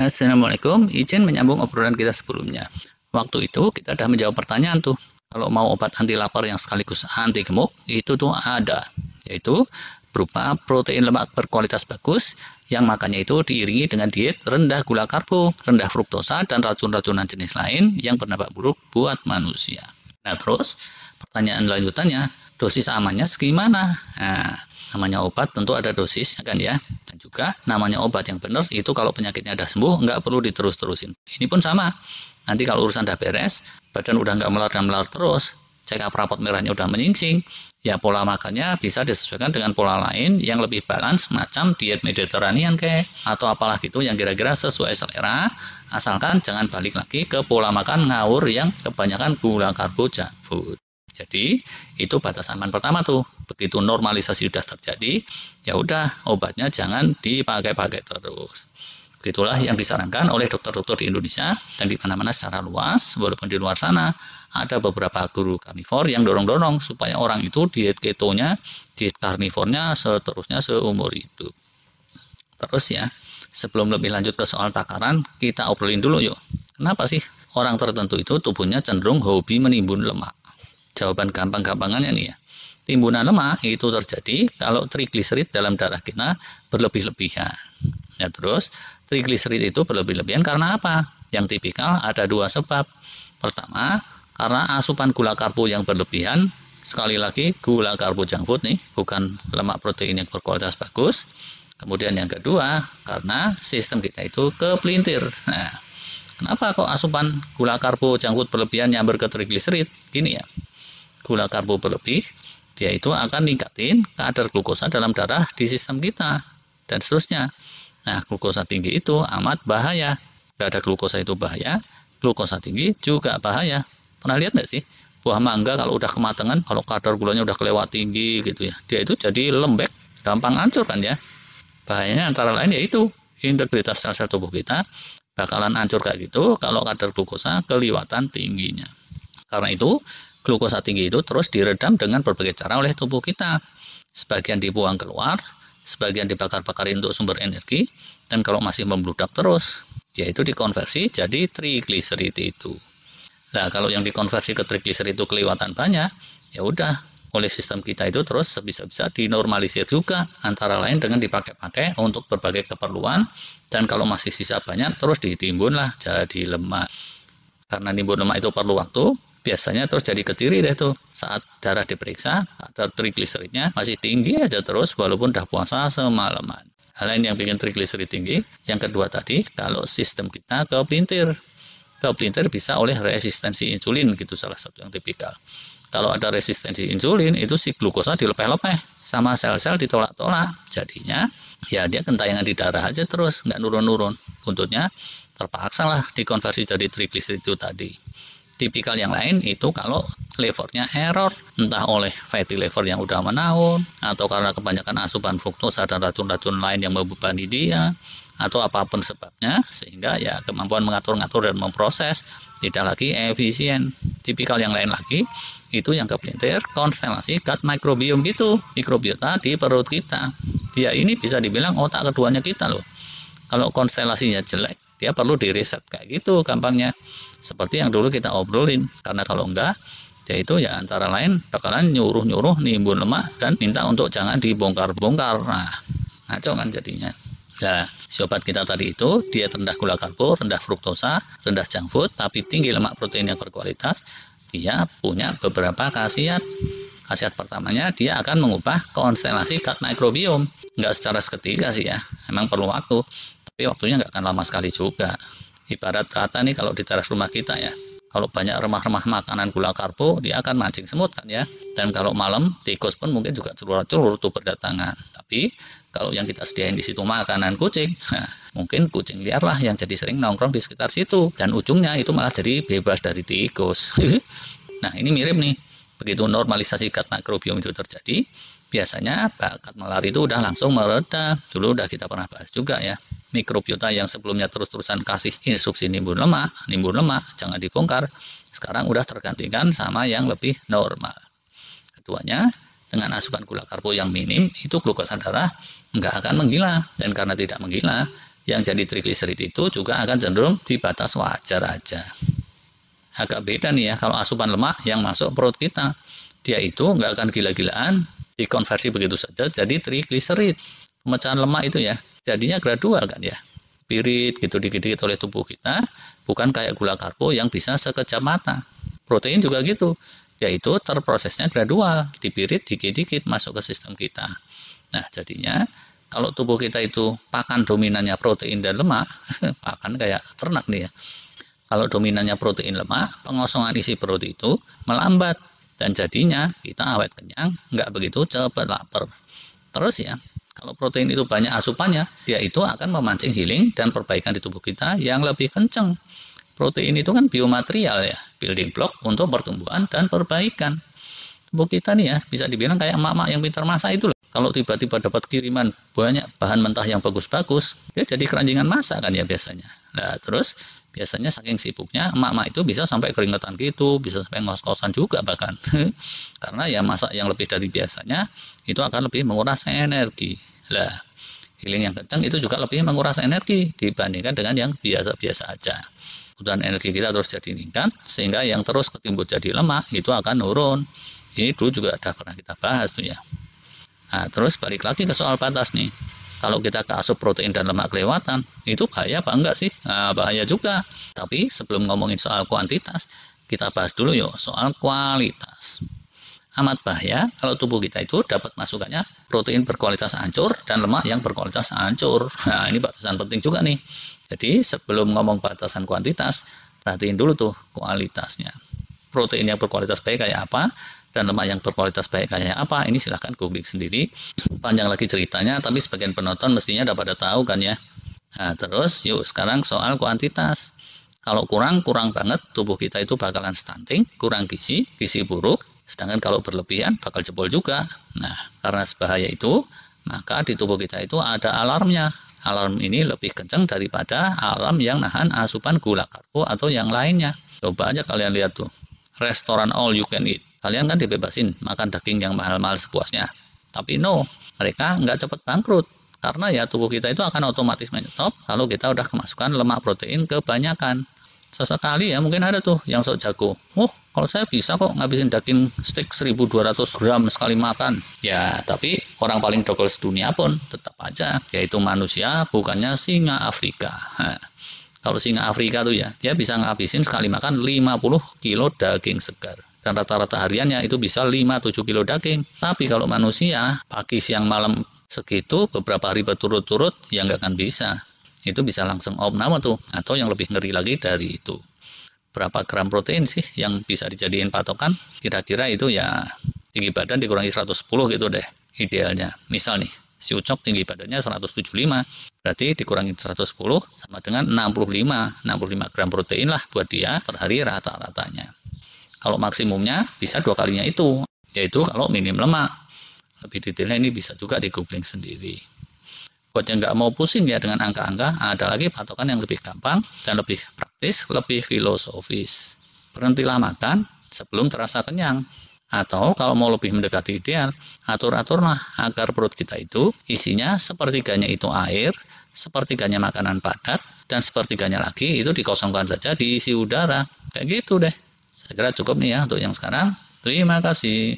Assalamualaikum, izin menyambung obrolan kita sebelumnya. Waktu itu kita sudah menjawab pertanyaan tuh, kalau mau obat anti lapar yang sekaligus anti gemuk, itu tuh ada, yaitu berupa protein lemak berkualitas bagus, yang makannya itu diiringi dengan diet rendah gula karbo, rendah fruktosa, dan racun-racunan jenis lain yang berdampak buruk buat manusia. Nah terus, pertanyaan lanjutannya, dosis amannya segimana? Nah, namanya obat tentu ada dosis kan ya, dan juga namanya obat yang benar itu kalau penyakitnya udah sembuh nggak perlu diterus-terusin. Ini pun sama, nanti kalau urusan udah beres, badan udah nggak melar dan melar terus, cekap rapot merahnya udah menyingsing, ya pola makannya bisa disesuaikan dengan pola lain yang lebih balance, macam diet Mediterranean kayak, atau apalah gitu yang kira-kira sesuai selera, asalkan jangan balik lagi ke pola makan ngawur yang kebanyakan gula karbo junk food. Jadi itu batas aman pertama tuh. Begitu normalisasi sudah terjadi, ya udah obatnya jangan dipakai-pakai terus. Begitulah yang disarankan oleh dokter-dokter di Indonesia dan di mana-mana secara luas. Walaupun di luar sana ada beberapa guru karnivor yang dorong-dorong supaya orang itu diet ketonya, diet karnivornya seterusnya seumur hidup. Terus ya, sebelum lebih lanjut ke soal takaran, kita obrolin dulu yuk. Kenapa sih orang tertentu itu tubuhnya cenderung hobi menimbun lemak? Jawaban gampang-gampangannya nih ya. Timbunan lemak itu terjadi kalau trigliserid dalam darah kita berlebih-lebihan. Ya terus, trigliserid itu berlebih-lebihan karena apa? Yang tipikal ada dua sebab. Pertama, karena asupan gula karbo yang berlebihan. Sekali lagi, gula karbo junk food nih, bukan lemak protein yang berkualitas bagus. Kemudian yang kedua, karena sistem kita itu kepelintir. Nah, kenapa kok asupan gula karbo junk food berlebihan nyamber ke trigliserid? Gini ya. Gula karbo berlebih, dia itu akan ningkatin kadar glukosa dalam darah di sistem kita, dan seterusnya. Nah, glukosa tinggi itu amat bahaya. Kadar glukosa itu bahaya, glukosa tinggi juga bahaya. Pernah lihat nggak sih? Buah mangga kalau udah kematangan, kalau kadar gulanya udah kelewat tinggi gitu ya, dia itu jadi lembek, gampang hancur kan ya. Bahayanya antara lain yaitu integritas sel-sel tubuh kita bakalan hancur kayak gitu kalau kadar glukosa kelewatan tingginya. Karena itu, glukosa tinggi itu terus diredam dengan berbagai cara oleh tubuh kita. Sebagian dibuang keluar, sebagian dibakar-bakarin untuk sumber energi, dan kalau masih membludak terus, yaitu dikonversi jadi trigliserid itu. Nah, kalau yang dikonversi ke trigliserid itu kelewatan banyak, ya udah, oleh sistem kita itu terus sebisa-bisa dinormalisir juga, antara lain dengan dipakai-pakai untuk berbagai keperluan, dan kalau masih sisa banyak, terus ditimbunlah jadi lemak. Karena nimbun lemak itu perlu waktu, biasanya terus jadi keciri deh tuh. Saat darah diperiksa, kadar trigliseridnya masih tinggi aja terus walaupun udah puasa semalaman. Hal lain yang bikin trigliserid tinggi, yang kedua tadi, kalau sistem kita kepelintir. Kepelintir bisa oleh resistensi insulin gitu, salah satu yang tipikal. Kalau ada resistensi insulin, itu si glukosa dilepeh-lepeh sama sel-sel ditolak-tolak. Jadinya ya dia kentayangan di darah aja terus, nggak nurun-nurun. Buntutnya terpaksa lah dikonversi jadi trigliserid itu tadi. Tipikal yang lain itu kalau levernya error, entah oleh fatty liver yang udah menaun, atau karena kebanyakan asupan fruktosa dan racun-racun lain yang membebani dia, atau apapun sebabnya, sehingga ya kemampuan mengatur-ngatur dan memproses tidak lagi efisien. Tipikal yang lain lagi itu yang kepelintir konstelasi gut microbiome gitu, mikrobiota di perut kita. Dia ini bisa dibilang otak keduanya kita loh. Kalau konstelasinya jelek, dia perlu di-reset kayak gitu gampangnya. Seperti yang dulu kita obrolin, karena kalau enggak, dia itu ya antara lain bakalan nyuruh-nyuruh nimbun lemak dan minta untuk jangan dibongkar-bongkar. Nah, ngaco kan jadinya. Nah, si obat kita tadi itu diet rendah gula karbo, rendah fruktosa, rendah junk food, tapi tinggi lemak protein yang berkualitas. Dia punya beberapa khasiat. Khasiat pertamanya, dia akan mengubah konstelasi gut microbiome. Enggak secara seketika sih ya, emang perlu waktu. Tapi waktunya nggak akan lama sekali juga. Ibarat kata nih kalau di teras rumah kita ya, kalau banyak remah-remah makanan gula karbo, dia akan mancing semut kan ya. Dan kalau malam, tikus pun mungkin juga celur-celur tuh berdatangan. Tapi kalau yang kita sediain di situ makanan kucing, nah, mungkin kucing liar lah yang jadi sering nongkrong di sekitar situ. Dan ujungnya itu malah jadi bebas dari tikus. Nah ini mirip nih, begitu normalisasi gut microbiome itu terjadi, biasanya bakat malar itu udah langsung mereda. Dulu udah kita pernah bahas juga ya. Mikrobiota yang sebelumnya terus-terusan kasih instruksi nimbun lemak, jangan dibongkar, sekarang udah tergantikan sama yang lebih normal. Keduanya, dengan asupan gula karbo yang minim, itu glukosa darah nggak akan menggila, dan karena tidak menggila, Yang jadi trigliserid itu juga akan cenderung di batas wajar aja. Agak beda nih ya kalau asupan lemak yang masuk perut kita. Dia itu nggak akan gila-gilaan dikonversi begitu saja jadi trigliserid. Pemecahan lemak itu ya jadinya gradual kan ya. Pirit gitu dikit-dikit oleh tubuh kita, bukan kayak gula karbo yang bisa sekejap mata. Protein juga gitu, yaitu terprosesnya gradual, dipirit dikit-dikit masuk ke sistem kita. Nah, jadinya kalau tubuh kita itu pakan dominannya protein dan lemak, pakan kayak ternak nih ya. Kalau dominannya protein lemak, pengosongan isi perut itu melambat dan jadinya kita awet kenyang, nggak begitu cepat lapar. Terus ya, kalau protein itu banyak asupannya, dia itu akan memancing healing dan perbaikan di tubuh kita yang lebih kenceng. Protein itu kan biomaterial ya, building block untuk pertumbuhan dan perbaikan. Tubuh kita nih ya, bisa dibilang kayak emak-emak yang pintar masak itu loh. Kalau tiba-tiba dapat kiriman banyak bahan mentah yang bagus-bagus, dia jadi keranjingan masak kan ya biasanya. Nah terus biasanya saking sibuknya emak-emak itu bisa sampai keringetan gitu, bisa sampai ngos-ngosan juga bahkan. Karena ya masak yang lebih dari biasanya itu akan lebih menguras energi. Lah, healing yang kencang itu juga lebih menguras energi dibandingkan dengan yang biasa-biasa aja. Kebutuhan energi kita terus jadi meningkat, sehingga yang terus ketimbun jadi lemak itu akan turun. Ini dulu juga ada pernah kita bahas tuh ya. Nah, terus balik lagi ke soal batas nih. Kalau kita keasup protein dan lemak kelewatan, itu bahaya apa enggak sih? Nah, bahaya juga. Tapi sebelum ngomongin soal kuantitas, kita bahas dulu yuk soal kualitas. Amat bahaya kalau tubuh kita itu dapat masukannya protein berkualitas hancur dan lemak yang berkualitas hancur. Nah, ini batasan penting juga nih. Jadi sebelum ngomong batasan kuantitas, perhatiin dulu tuh kualitasnya. Protein yang berkualitas baik kayak apa, dan lemak yang berkualitas baik kayak apa, ini silahkan googling sendiri. Panjang lagi ceritanya, tapi sebagian penonton mestinya udah pada tahu kan ya. Nah, terus yuk sekarang soal kuantitas. Kalau kurang banget, tubuh kita itu bakalan stunting, kurang gizi buruk. Sedangkan kalau berlebihan bakal jebol juga. Nah, karena sebahaya itu, maka di tubuh kita itu ada alarmnya. Alarm ini lebih kencang daripada alarm yang nahan asupan gula karbo atau yang lainnya. Coba aja kalian lihat tuh, restoran all you can eat. Kalian kan dibebasin makan daging yang mahal-mahal sepuasnya. Tapi no, mereka nggak cepat bangkrut. Karena ya tubuh kita itu akan otomatis menyetop kalau kita udah kemasukan lemak protein kebanyakan. Sesekali ya mungkin ada tuh yang sok jago. Oh, kalau saya bisa kok ngabisin daging steak 1200 gram sekali makan. Ya, tapi orang paling dogol sedunia pun tetap aja, yaitu manusia bukannya singa Afrika. Nah, kalau singa Afrika tuh ya, dia bisa ngabisin sekali makan 50 kilo daging segar. Dan rata-rata hariannya itu bisa 5-7 kilo daging. Tapi kalau manusia, pagi, siang, malam segitu, beberapa hari berturut-turut, ya nggak akan bisa. Itu bisa langsung opname tuh, atau yang lebih ngeri lagi dari itu. Berapa gram protein sih yang bisa dijadiin patokan? Kira-kira itu ya tinggi badan dikurangi 110 gitu deh, idealnya. Misal nih, si Ucok tinggi badannya 175, berarti dikurangi 110 sama dengan 65 gram protein lah buat dia per hari rata-ratanya. Kalau maksimumnya bisa 2 kalinya itu, yaitu kalau minim lemak. Lebih detailnya ini bisa juga di googling sendiri. Buat yang nggak mau pusing ya dengan angka-angka, ada lagi patokan yang lebih gampang dan lebih praktis, lebih filosofis. Berhentilah makan sebelum terasa kenyang. Atau kalau mau lebih mendekati ideal, atur-aturlah agar perut kita itu isinya sepertiganya itu air, sepertiganya makanan padat, dan sepertiganya lagi itu dikosongkan saja diisi udara. Kayak gitu deh. Saya kira cukup nih ya untuk yang sekarang. Terima kasih.